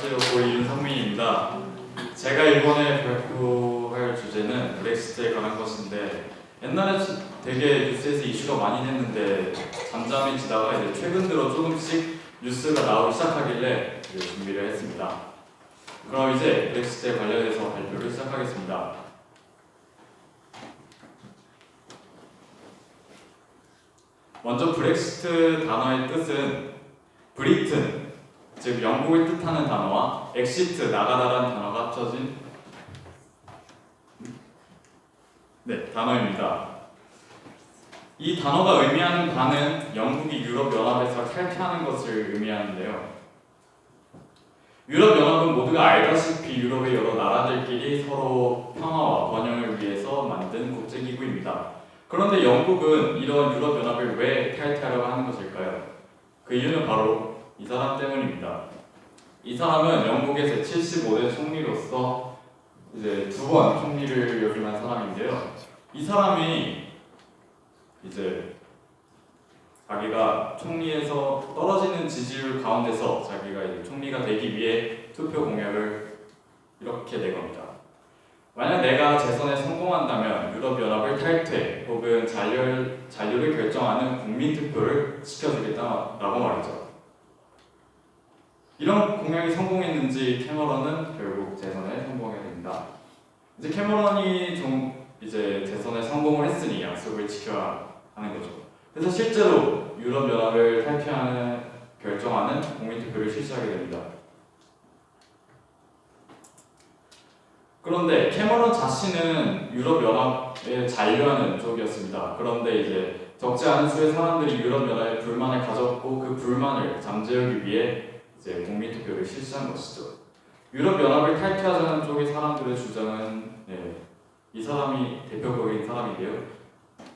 안녕하세요. 고2 윤성민입니다. 제가 이번에 발표할 주제는 브렉시트에 관한 것인데 옛날에 되게 뉴스에서 이슈가 많이 됐는데 잠잠해지다가 이제 최근 들어 조금씩 뉴스가 나오기 시작하길래 이제 준비를 했습니다. 그럼 이제 브렉시트에 관련해서 발표를 시작하겠습니다. 먼저 브렉시트 단어의 뜻은 브리튼, 즉 영국을 뜻하는 단어와 엑시트, 나가다라는 단어가 합쳐진 단어입니다. 이 단어가 의미하는 바는 영국이 유럽연합에서 탈퇴하는 것을 의미하는데요. 유럽연합은 모두가 알다시피 유럽의 여러 나라들끼리 서로 평화와 번영을 위해서 만든 국제기구입니다. 그런데 영국은 이런 유럽연합을 왜 탈퇴하려고 하는 것일까요? 그 이유는 바로 이 사람 때문입니다. 이 사람은 영국의 제75대 총리로서 이제 2번 총리를 역임한 사람인데요. 이 사람이 이제 자기가 총리에서 떨어지는 지지율 가운데서 자기가 이제 총리가 되기 위해 투표 공약을 이렇게 낸 겁니다. 만약 내가 재선에 성공한다면 유럽연합을 탈퇴 혹은 잔류를 결정하는 국민투표를 시켜주겠다라고 말이죠. 이런 공약이 성공했는지 캐머런은 결국 재선에 성공하게 됩니다. 이제 캐머런이 이제 재선에 성공을 했으니 약속을 지켜야 하는 거죠. 그래서 실제로 유럽연합을 탈퇴하는 결정하는 국민투표를 실시하게 됩니다. 그런데 캐머런 자신은 유럽연합에 잔류하는 쪽이었습니다. 그런데 이제 적지 않은 수의 사람들이 유럽연합에 불만을 가졌고 그 불만을 잠재우기 위해 이제 국민투표를 실시한 것이죠. 유럽연합을 탈퇴하자는 쪽의 사람들의 주장은 이 사람이 대표적인 사람인데요.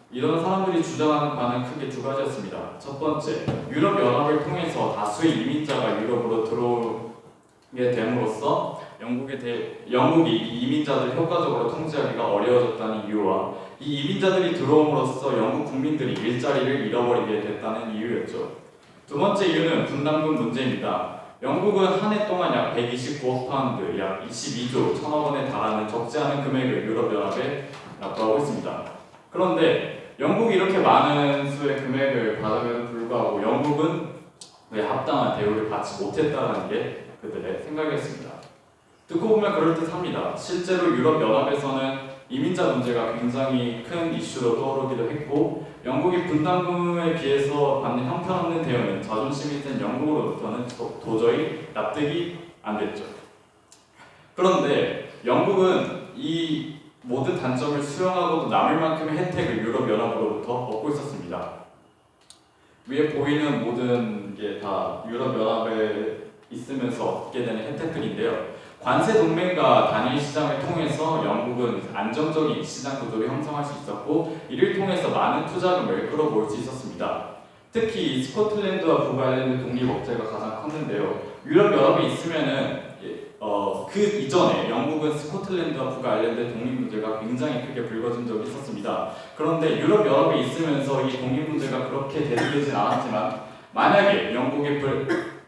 이런 사람들이 주장하는 바는 크게 두 가지였습니다. 첫 번째, 유럽연합을 통해서 다수의 이민자가 유럽으로 들어오게 됨으로써 영국이 이 이민자들을 효과적으로 통제하기가 어려워졌다는 이유와 이 이민자들이 들어옴으로써 영국 국민들이 일자리를 잃어버리게 됐다는 이유였죠. 두 번째 이유는 분담금 문제입니다. 영국은 한 해 동안 약 129억 파운드, 약 22조 1천억 원에 달하는 적지 않은 금액을 유럽연합에 납부하고 있습니다. 그런데 영국이 이렇게 많은 수의 금액을 받음에도 불구하고 영국은 왜 합당한 대우를 받지 못했다는 게 그들의 생각이었습니다. 듣고 보면 그럴듯합니다. 실제로 유럽연합에서는 이민자 문제가 굉장히 큰 이슈로 떠오르기도 했고 영국이 분담금에 비해서 받는 형편없는 대우는 자존심이 센 영국으로부터는 도저히 납득이 안 됐죠. 그런데 영국은 이 모든 단점을 수용하고도 남을 만큼의 혜택을 유럽연합으로부터 얻고 있었습니다. 위에 보이는 모든 게 다 유럽연합에 있으면서 얻게 되는 혜택들인데요. 관세 동맹과 단일 시장을 통해서 영국은 안정적인 시장 구조를 형성할 수 있었고 이를 통해서 많은 투자금을 끌어모을 수 있었습니다. 특히 스코틀랜드와 북아일랜드 독립업체가 가장 컸는데요. 유럽연합에 있으면은 그 이전에 영국은 스코틀랜드와 북아일랜드 독립 문제가 굉장히 크게 불거진 적이 있었습니다. 그런데 유럽연합에 있으면서 이 독립 문제가 그렇게 대두되진 않았지만 만약에 영국의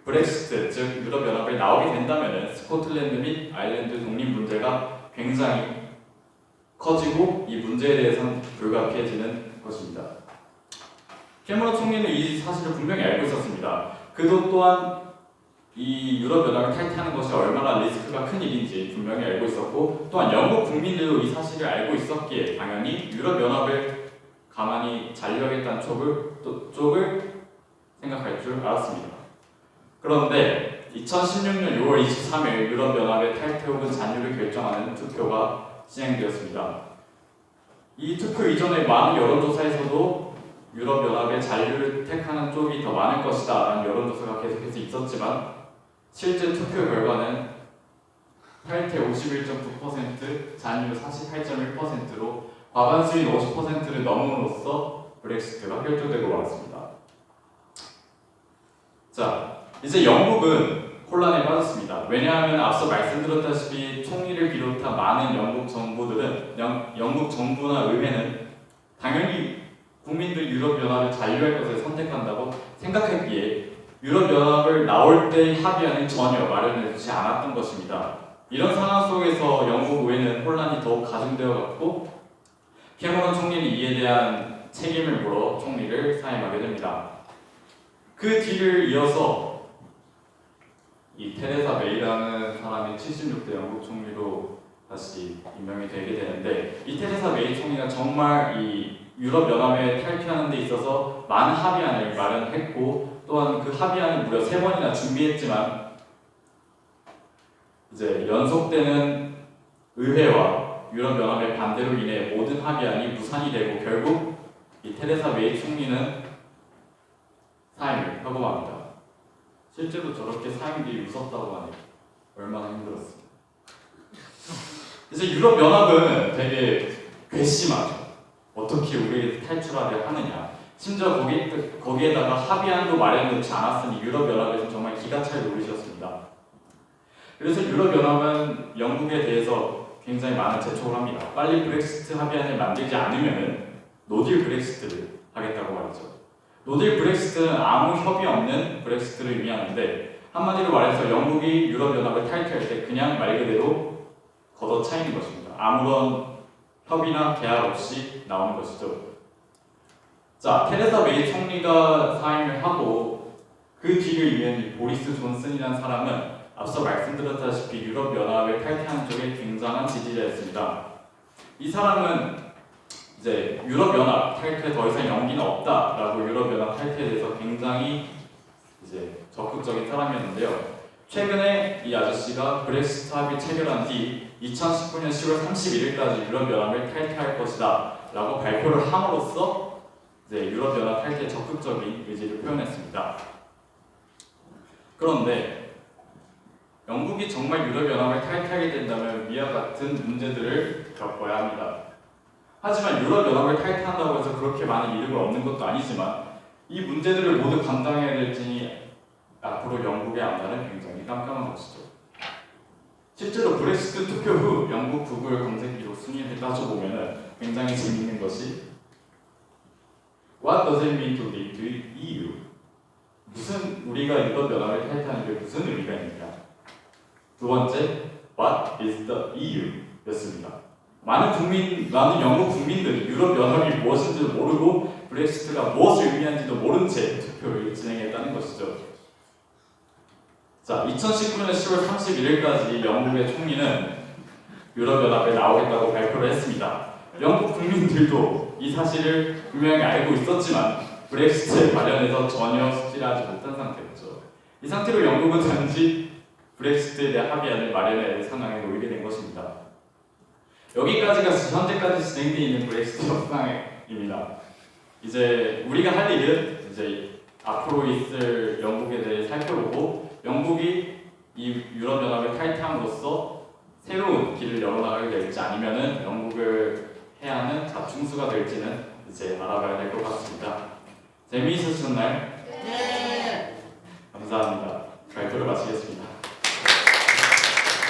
브렉시트, 즉 유럽연합에 나오게 된다면 스코틀랜드 및 아일랜드 독립 문제가 굉장히 커지고 이 문제에 대해서는 불가피해지는 것입니다. 캐머런 총리는 이 사실을 분명히 알고 있었습니다. 그도 또한 이 유럽연합을 탈퇴하는 것이 얼마나 리스크가 큰 일인지 분명히 알고 있었고 또한 영국 국민들도 이 사실을 알고 있었기에 당연히 유럽연합을 가만히 잔류하겠다는 쪽을 생각할 줄 알았습니다. 그런데 2016년 6월 23일 유럽연합의 탈퇴 혹은 잔류를 결정하는 투표가 시행되었습니다. 이 투표 이전에 많은 여론조사에서도 유럽연합의 잔류를 택하는 쪽이 더 많을 것이다 라는 여론조사가 계속해서 있었지만 실제 투표 결과는 탈퇴 51.9%, 잔류 48.1%로 과반수인 50%를 넘음으로써 브렉시트가 결정되고 말았습니다. 자, 이제 영국은 혼란에 빠졌습니다. 왜냐하면 앞서 말씀드렸다시피 총리를 비롯한 많은 영국 정부나 의회는 당연히 국민들 유럽연합을 잔류할 것을 선택한다고 생각했기에 유럽연합을 나올 때 합의안을 전혀 마련해주지 않았던 것입니다. 이런 상황 속에서 영국 의회는 혼란이 더욱 가중되어 갔고 캐머런 총리는 이에 대한 책임을 물어 총리를 사임하게 됩니다. 그 뒤를 이어서 이 테레사 메이라는 사람이 76대 영국 총리로 다시 임명이 되게 되는데, 이 테레사 메이 총리가 정말 이 유럽연합에 탈퇴하는 데 있어서 많은 합의안을 마련했고, 또한 그 합의안을 무려 3번이나 준비했지만 이제 연속되는 의회와 유럽연합의 반대로 인해 모든 합의안이 무산이 되고 결국 이 테레사 메이 총리는 사임을 하고 맙니다. 실제로 저렇게 사임 뒤에 웃었다고 하니 얼마나 힘들었을까. 그래서 유럽연합은 되게 괘씸하죠. 어떻게 우리에게 탈출하려 하느냐. 심지어 거기에다가 합의안도 마련되지 않았으니 유럽연합에서 정말 기가 찰 노릇이었습니다. 그래서 유럽연합은 영국에 대해서 굉장히 많은 재촉을 합니다. 빨리 브렉시트 합의안을 만들지 않으면 노딜 브렉시트를 하겠다고 말이죠. 노딜 브렉시트는 아무 협의 없는 브렉시트를 의미하는데, 한마디로 말해서 영국이 유럽연합을 탈퇴할 때 그냥 말 그대로 걷어차이는 것입니다. 아무런 협의나 계약 없이 나오는 것이죠. 자, 테레사 메이 총리가 사임을 하고 그 뒤를 이은 보리스 존슨이라는 사람은 앞서 말씀드렸다시피 유럽연합을 탈퇴하는 쪽에 굉장한 지지자였습니다. 이 사람은 이제 유럽연합 탈퇴 더 이상 연기는 없다라고 유럽연합 탈퇴에 대해서 굉장히 이제 적극적인 사람이었는데요. 최근에 이 아저씨가 브렉시트 합의 체결한 뒤 2019년 10월 31일까지 유럽연합을 탈퇴할 것이다 라고 발표를 함으로써 이제 유럽연합 탈퇴에 적극적인 의지를 표현했습니다. 그런데 영국이 정말 유럽연합을 탈퇴하게 된다면 위와 같은 문제들을 겪어야 합니다. 하지만 유럽연합을 탈퇴한다고 해서 그렇게 많은 이득을 얻는 것도 아니지만 이 문제들을 모두 감당해야 될지니 앞으로 영국의 앞날은 굉장히 깜깜한 것이죠. 실제로 브렉시트 투표 후 영국 구글 검색 기록 순위를 따져보면 굉장히 재미있는 것이 What does it mean to leave the EU? 무슨 우리가 유럽연합을 탈퇴하는 게 무슨 의미가 있느냐? 두 번째, What is the EU? 였습니다. 많은 영국 국민들이 유럽연합이 무엇인지 모르고 브렉시트가 무엇을 의미하는지도 모른 채 투표를 진행했다는 것이죠. 자, 2019년 10월 31일까지 영국의 총리는 유럽연합에 나오겠다고 발표를 했습니다. 영국 국민들도 이 사실을 분명히 알고 있었지만 브렉시트에 관련해서 전혀 숙지하지 못한 상태였죠. 이 상태로 영국은 단지 브렉시트에 대한 합의안을 마련해야 할 상황에 놓이게 된 것입니다. 여기까지가 현재까지 진행되어 있는 브렉시트 협상입니다. 이제 우리가 할 일은 이제 앞으로 있을 영국에 대해 살펴보고 영국이 이 유럽연합을 탈퇴함으로써 새로운 길을 열어나가게 될지 아니면은 영국을 해야 하는 자충수가 될지는 이제 알아봐야 될 것 같습니다. 재미있으셨나요? 네. 감사합니다. 발표를 마치겠습니다.